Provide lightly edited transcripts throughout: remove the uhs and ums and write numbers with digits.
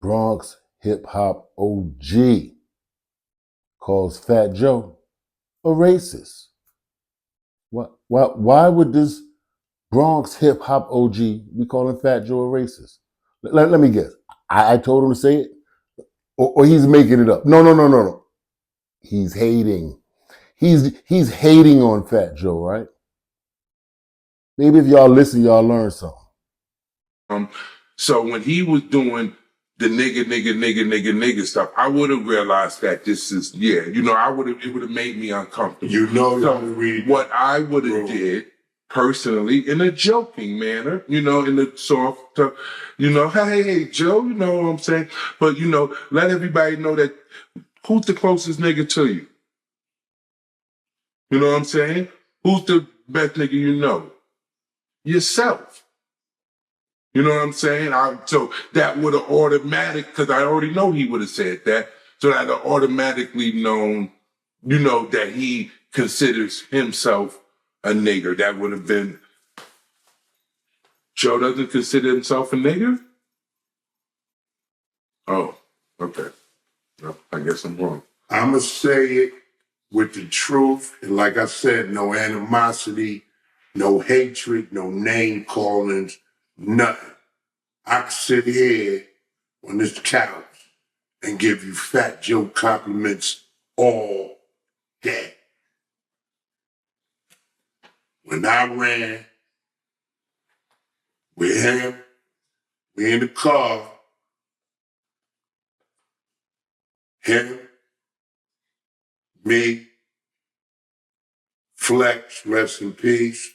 Bronx hip hop OG calls Fat Joe a racist. Why would this Bronx hip hop OG be calling Fat Joe a racist? Let me guess. I told him to say it, or he's making it up. No. He's hating. He's hating on Fat Joe, right? Maybe if y'all listen, y'all learn something. So when he was doing the nigga stuff, I would have realized that this is, it would have made me uncomfortable. What I would have did personally, in a joking manner, in a soft, hey, Joe, you know what I'm saying? But, let everybody know that who's the closest nigga to you? You know what I'm saying? Who's the best nigga you know? Yourself. You know what I'm saying? So that would have because I already know he would have said that. So I'd have automatically known, that he considers himself a nigger. That would have been, Joe doesn't consider himself a nigger? Oh, okay. Well, I guess I'm wrong. I'm going to say it with the truth. And like I said, no animosity, no hatred, no name callings, nothing. I can sit here on this couch and give you Fat Joe compliments all day. When I ran with him, we in the car, him, me, Flex, rest in peace,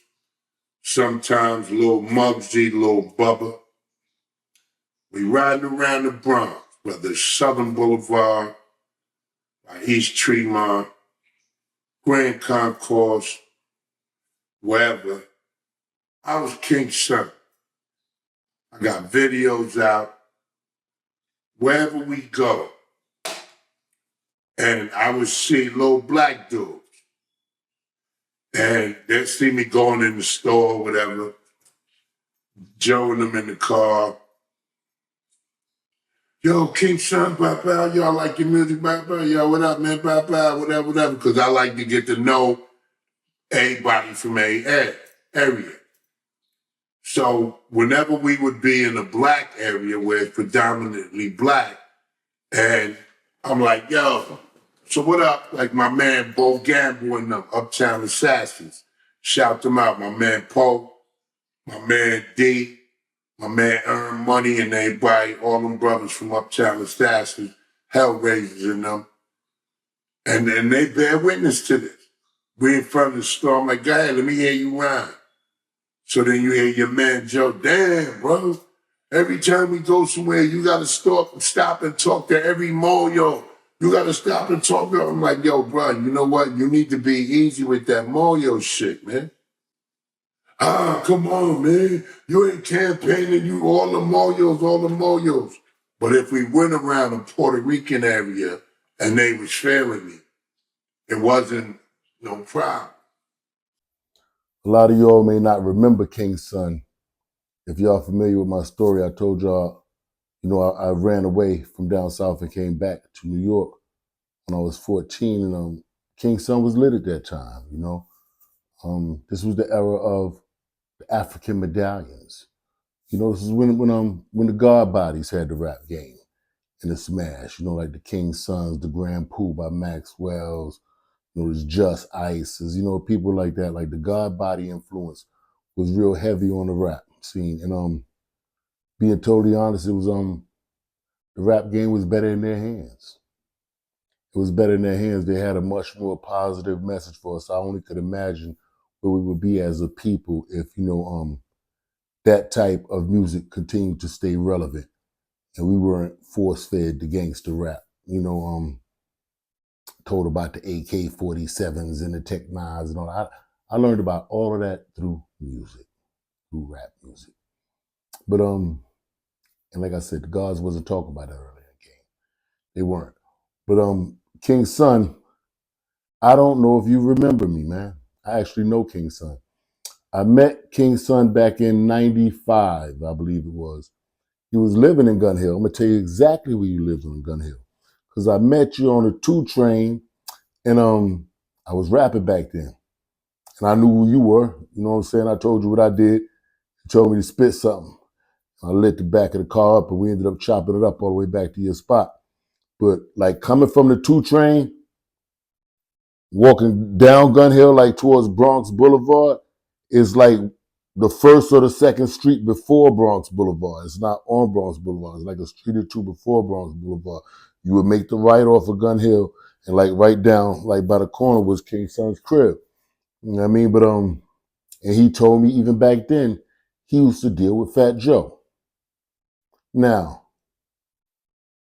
sometimes Lil Muggsy, Lil Bubba. We riding around the Bronx, whether it's Southern Boulevard, or East Tremont, Grand Concourse, wherever. I was King's son. I got videos out. Wherever we go. And I would see little black dudes. And they'd see me going in the store or whatever, Joe and them in the car. Yo, King Son, bye-bye, y'all like your music, bye-bye, yo, what up, man, bye-bye, whatever, because I like to get to know everybody from a area. So whenever we would be in a black area where it's predominantly black, and I'm like, yo, so what up? Like my man Bo Gamble and them, Uptown Assassins. Shout them out, my man Poe, my man D, my man Earn Money, and everybody, all them brothers from Uptown Assassins, Hellraisers and them. And they bear witness to this. We in front of the store, I'm like, go ahead, let me hear you rhyme. So then you hear your man Joe, damn, bro. Every time we go somewhere, you gotta stop and talk to every moyo. You gotta stop and talk to him. I'm like, yo, bro, you know what? You need to be easy with that moyo shit, man. Come on, man. You ain't campaigning, you all the moyos. But if we went around the Puerto Rican area and they was failing me, it wasn't no problem. A lot of y'all may not remember King's son. If y'all familiar with my story, I told y'all, I ran away from down south and came back to New York when I was 14, and King's son was lit at that time, This was the era of the African medallions. This is when the God Bodies had the rap game in the smash, like the King's Sons, the Grand Poo by Maxwell's, there's Just Ices, people like that, like the God Body influence was real heavy on the rap scene. And being totally honest, it was the rap game was better in their hands. It was better in their hands. They had a much more positive message for us. I only could imagine where we would be as a people if, that type of music continued to stay relevant and we weren't force-fed the gangster rap. Told about the AK-47s and the Tech 9s and all that. I learned about all of that through music, through rap music. But and like I said, the gods wasn't talking about that earlier in the game. They weren't. But King's son, I don't know if you remember me, man. I actually know King's son. I met King's son back in 95, I believe it was. You was living in Gun Hill. I'm gonna tell you exactly where you lived in Gun Hill, because I met you on a 2 train, and I was rapping back then, and I knew who you were. You know what I'm saying? I told you what I did. You told me to spit something. I lit the back of the car up, and we ended up chopping it up all the way back to your spot. But like coming from the 2 train, walking down Gun Hill like towards Bronx Boulevard is like the first or the second street before Bronx Boulevard. It's not on Bronx Boulevard. It's like a street or two before Bronx Boulevard. You would make the right off of Gun Hill, and like right down, like by the corner was King Son's crib. You know what I mean? But and he told me even back then, he used to deal with Fat Joe. Now,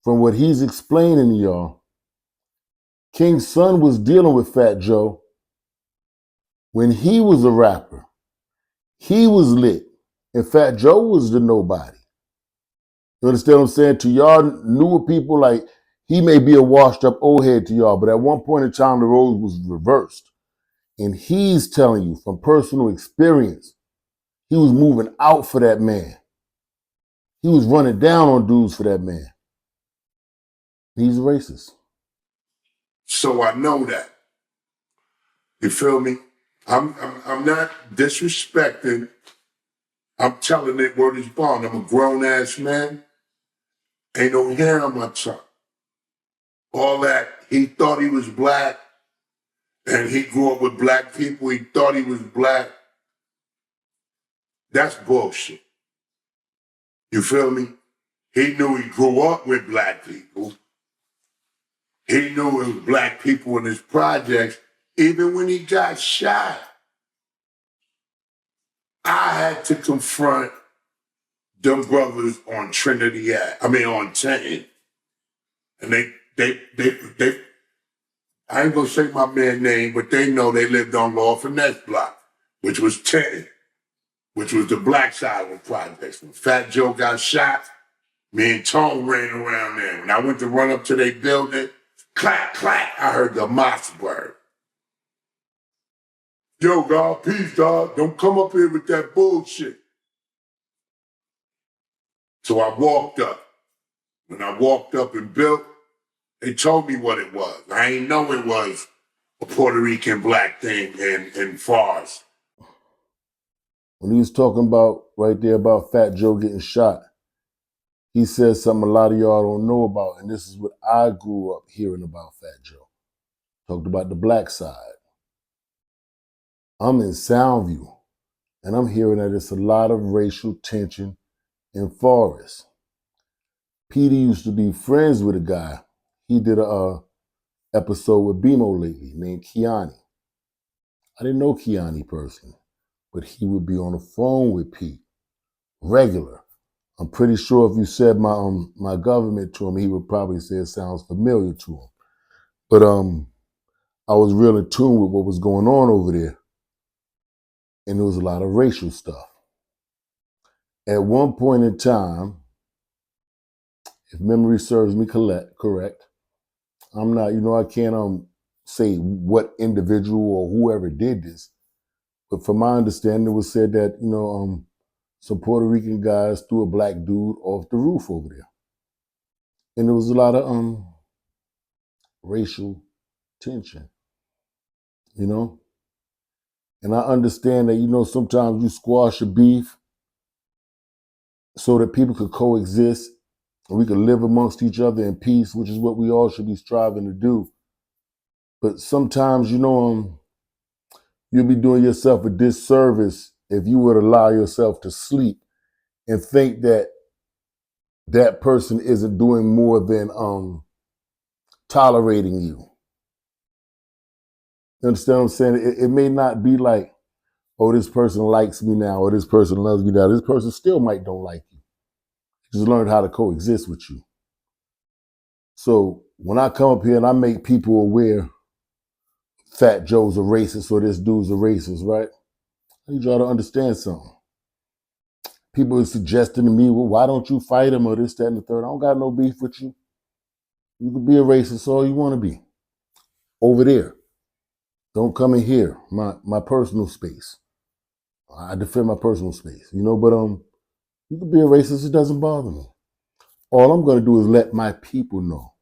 from what he's explaining to y'all, King's son was dealing with Fat Joe when he was a rapper. He was lit, and Fat Joe was the nobody. You understand what I'm saying? To y'all newer people, like, he may be a washed up old head to y'all, but at one point in time, the roles was reversed. And he's telling you from personal experience, he was moving out for that man. He was running down on dudes for that man. He's racist. So I know that. You feel me? I'm not disrespecting. I'm telling it word is bond. I'm a grown ass man. Ain't no hair on my tongue. All that, he thought he was black, and he grew up with black people. He thought he was black. That's bullshit. You feel me? He knew he grew up with black people. He knew it was black people in his projects. Even when he got shot, I had to confront them brothers on Trinity Ave. I mean on 10. And they I ain't gonna say my man's name, but they know they lived on Law Finesse Block, which was 10, which was the black side of the projects. When Fat Joe got shot, me and Tone ran around there. When I went to run up to their building, clack, clack, I heard the Mossberg. Yo, God, peace, dog. Don't come up here with that bullshit. So I walked up. When I walked up and built, they told me what it was. I ain't know it was a Puerto Rican black thing in Fars. When he was talking about right there about Fat Joe getting shot, he said something a lot of y'all don't know about, and this is what I grew up hearing about Fat Joe. Talked about the black side. I'm in Soundview, and I'm hearing that it's a lot of racial tension in Forest. Petey used to be friends with a guy. He did a episode with BMO lately named Kiani. I didn't know Kiani personally, but he would be on the phone with Pete, regular. I'm pretty sure if you said my government to him, he would probably say it sounds familiar to him. But I was real in tune with what was going on over there, and there was a lot of racial stuff. At one point in time, if memory serves me correct, I'm not, I can't say what individual or whoever did this, but from my understanding, it was said that, some Puerto Rican guys threw a black dude off the roof over there. And there was a lot of racial tension, And I understand that, sometimes you squash a beef so that people could coexist and we could live amongst each other in peace, which is what we all should be striving to do. But sometimes, you'll be doing yourself a disservice if you would allow yourself to sleep and think that that person isn't doing more than tolerating you. You understand what I'm saying? It may not be like, oh, this person likes me now, or this person loves me now. This person still might don't like you. Just learn how to coexist with you. So when I come up here and I make people aware Fat Joe's a racist or this dude's a racist, right? I need y'all to understand something. People are suggesting to me, well, why don't you fight him or this, that, and the third? I don't got no beef with you. You can be a racist all you want to be. Over there. Don't come in here, my personal space. I defend my personal space, but You can be a racist, it doesn't bother me. All I'm going to do is let my people know.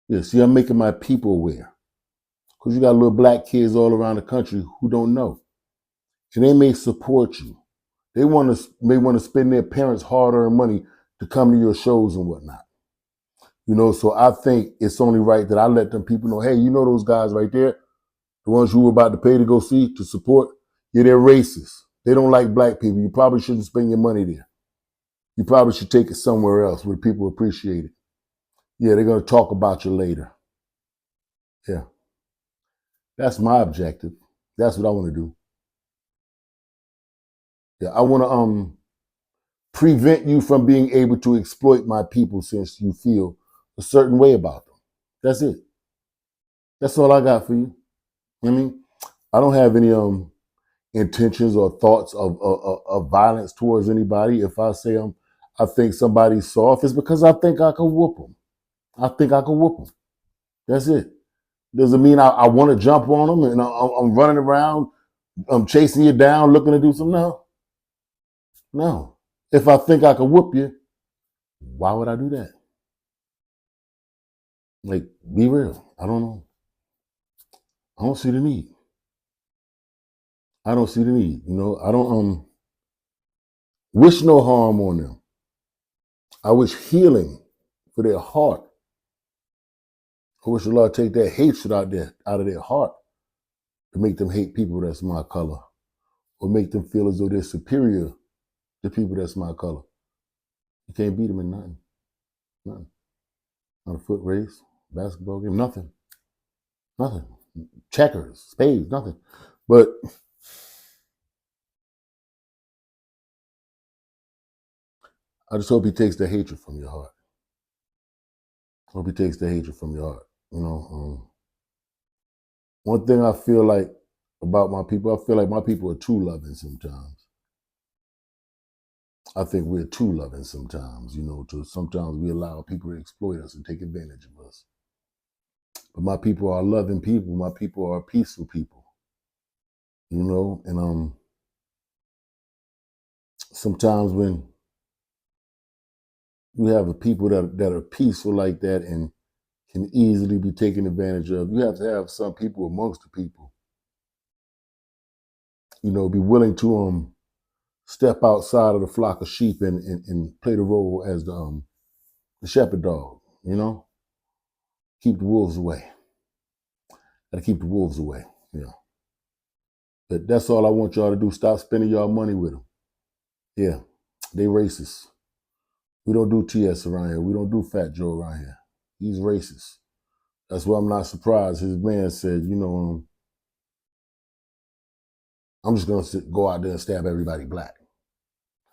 Yeah, see, I'm making my people aware. Because you got little black kids all around the country who don't know. And they may support you. They may want to spend their parents' hard-earned money to come to your shows and whatnot. So I think it's only right that I let them people know, hey, you know those guys right there, the ones you were about to pay to go see, to support, yeah, they're racist. They don't like black people. You probably shouldn't spend your money there. You probably should take it somewhere else where people appreciate it. Yeah, they're going to talk about you later. Yeah. That's my objective. That's what I want to do. Yeah, I want to prevent you from being able to exploit my people since you feel a certain way about them. That's it. That's all I got for you. I don't have any intentions or thoughts of violence towards anybody. If I say I think somebody's soft, it's because I think I can whoop them. I think I can whoop them. That's it. Doesn't mean I want to jump on them and I'm running around, I'm chasing you down, looking to do something. No. If I think I can whoop you, why would I do that? Like, be real. I don't know. I don't see the need. I don't see the need. I don't wish no harm on them. I wish healing for their heart. I wish the Lord take that hatred out of their heart to make them hate people that's my color, or make them feel as though they're superior to people that's my color. You can't beat them in nothing. Nothing. Not a foot race, basketball game, nothing. Nothing. Checkers, spades, nothing. But I just hope he takes the hatred from your heart. I hope he takes the hatred from your heart. One thing I feel like about my people, I feel like my people are too loving sometimes. I think we're too loving sometimes, sometimes we allow people to exploit us and take advantage of us. But my people are loving people. My people are peaceful people, and sometimes when you have a people that are peaceful like that and can easily be taken advantage of, you have to have some people amongst the people, be willing to step outside of the flock of sheep and play the role as the shepherd dog, keep the wolves away. Gotta keep the wolves away, yeah. But that's all I want y'all to do. Stop spending y'all money with them. Yeah, they racist. We don't do TS around here. We don't do Fat Joe around here. He's racist. That's why I'm not surprised. His man said, I'm just gonna go out there and stab everybody black.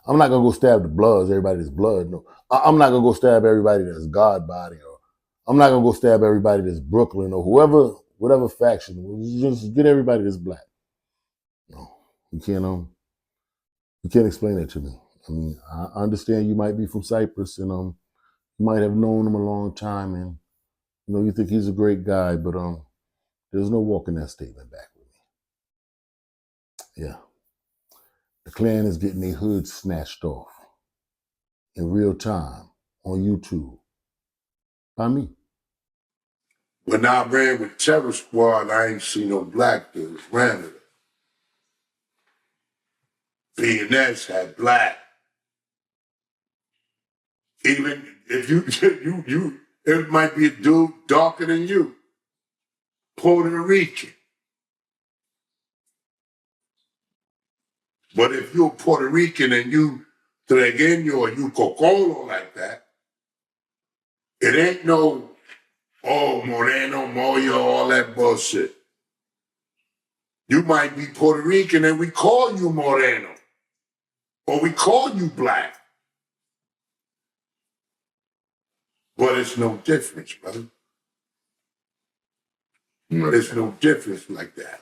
I'm not gonna go stab the Bloods, everybody that's blood. No, I'm not gonna go stab everybody that's God body, or I'm not gonna go stab everybody that's Brooklyn or whoever, whatever faction. Just get everybody that's black. No, you can't explain that to me. I understand you might be from Cyprus and you might have known him a long time and you think he's a great guy, but there's no walking that statement back with me. Yeah. The Klan is getting their hood snatched off in real time on YouTube by me. When I ran with Terror Squad, I ain't seen no black dudes ran with it. V&S had black. Even if you, it might be a dude darker than you, Puerto Rican. But if you're Puerto Rican and you tregueño or you cocolo like that, it ain't no, moreno, moyo, all that bullshit. You might be Puerto Rican and we call you moreno, or we call you black. But it's no difference, brother. There's no difference like that.